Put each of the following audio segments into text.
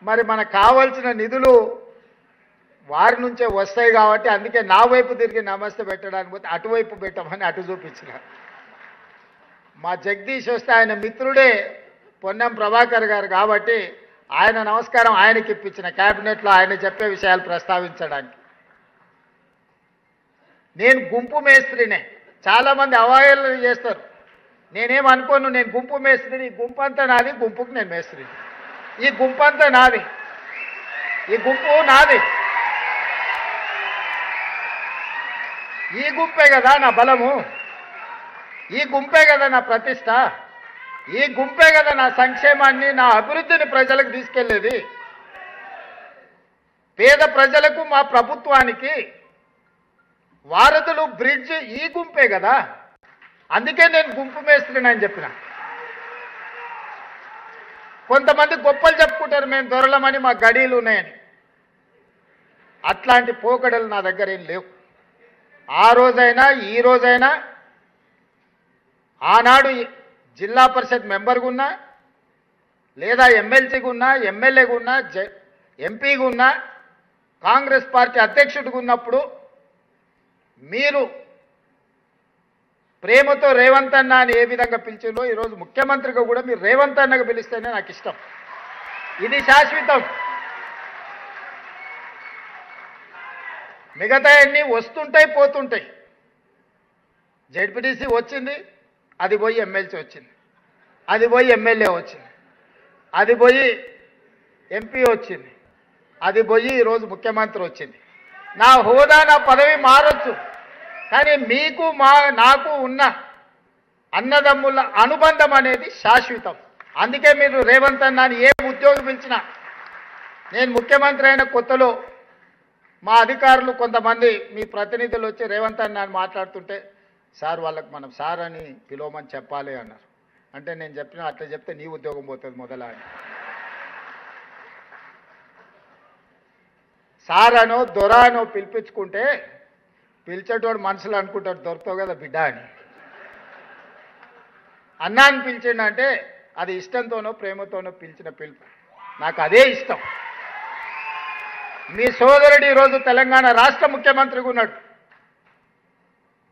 మరి మనకు కావాల్సిన నిధులు వారి నుంచే వస్తాయి కాబట్టి అందుకే నా వైపు తిరిగి నమస్తే పెట్టడానికి పోతే అటువైపు పెట్టమని అటు చూపించిన. మా జగదీష్ వస్తే ఆయన మిత్రుడే పొన్నం ప్రభాకర్ గారు కాబట్టి ఆయన నమస్కారం ఆయనకి ఇప్పించిన క్యాబినెట్లో ఆయన చెప్పే విషయాలు ప్రస్తావించడానికి. నేను గుంపు మేస్త్రినే, చాలామంది అవహేళన చేస్తారు. నేనేమనుకోను, నేను గుంపు మేస్త్రిని, ఈ గుంపు అంతా నాది, గుంపుకు నేను మేస్త్రిని. ఈ గుంపు అంతా నాది, ఈ గుంపు నాది. ఈ గుంపే కదా నా బలము, ఈ గుంపే కదా నా ప్రతిష్ట, ఈ గుంపే కదా నా సంక్షేమాన్ని నా అభివృద్ధిని ప్రజలకు తీసుకెళ్లేది. పేద ప్రజలకు మా ప్రభుత్వానికి వారధులు బ్రిడ్జ్ ఈ గుంపే కదా. అందుకే నేను గుంపు మేస్త్రిని అని చెప్పిన. కొంతమంది గొప్పలు చెప్పుకుంటారు మేము దొరలమని, మా గడీలు ఉన్నాయని. అట్లాంటి పోకడలు నా దగ్గర ఏం లేవు. ఆ రోజైనా ఈ రోజైనా ఆనాడు జిల్లా పరిషత్ మెంబర్గా ఉన్నా, లేదా ఎమ్మెల్సీగా ఉన్నా, ఎమ్మెల్యేగా ఉన్నా, ఎంపీగా ఉన్నా, కాంగ్రెస్ పార్టీ అధ్యక్షుడిగా ఉన్నప్పుడు మీరు ప్రేమతో రేవంత్ అన్న అని ఏ విధంగా పిలిచిందో ఈరోజు ముఖ్యమంత్రిగా కూడా మీరు రేవంత్ అన్నగా పిలిస్తేనే నాకు ఇష్టం. ఇది శాశ్వతం. మిగతా అన్నీ వస్తుంటాయి పోతుంటాయి. జెడ్పీటీసీ వచ్చింది, అది పోయి ఎమ్మెల్సీ వచ్చింది, అది పోయి ఎమ్మెల్యే వచ్చింది, అది పోయి ఎంపీ వచ్చింది, అది పోయి ఈరోజు ముఖ్యమంత్రి వచ్చింది. నా హోదా నా పదవి మారొచ్చు, కానీ మీకు నాకు ఉన్న అన్నదమ్ముల అనుబంధం అనేది శాశ్వతం. అందుకే మీరు రేవంత్ అన్న అని ఏ ఉద్యోగం పిలిచినా, నేను ముఖ్యమంత్రి అయిన కొత్తలో మా అధికారులు కొంతమంది మీ ప్రతినిధులు వచ్చి రేవంత్ అన్న అని మాట్లాడుతుంటే, సార్ వాళ్ళకి మనం సార్ అని పిలవమని చెప్పాలి అన్నారు. అంటే నేను చెప్పిన అట్లా చెప్తే నీ ఉద్యోగం పోతుంది మొదల అని. సార్ అనో దొర అనో పిలిపించుకుంటే పిలిచేటోడు మనసులో అనుకుంటాడు దొరుకుతావు కదా బిడ్డ అని. అన్నాన్ని పిలిచిండంటే అది ఇష్టంతోనో ప్రేమతోనో పిలిచిన పిలుపు. నాకు అదే ఇష్టం. మీ సోదరుడు ఈరోజు తెలంగాణ రాష్ట్ర ముఖ్యమంత్రిగా ఉన్నాడు.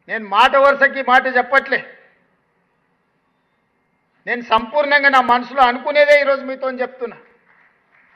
నేను మాట వరుసకి మాట చెప్పట్లే, నేను సంపూర్ణంగా నా మనసులో అనుకునేదే ఈరోజు మీతో చెప్తున్నా.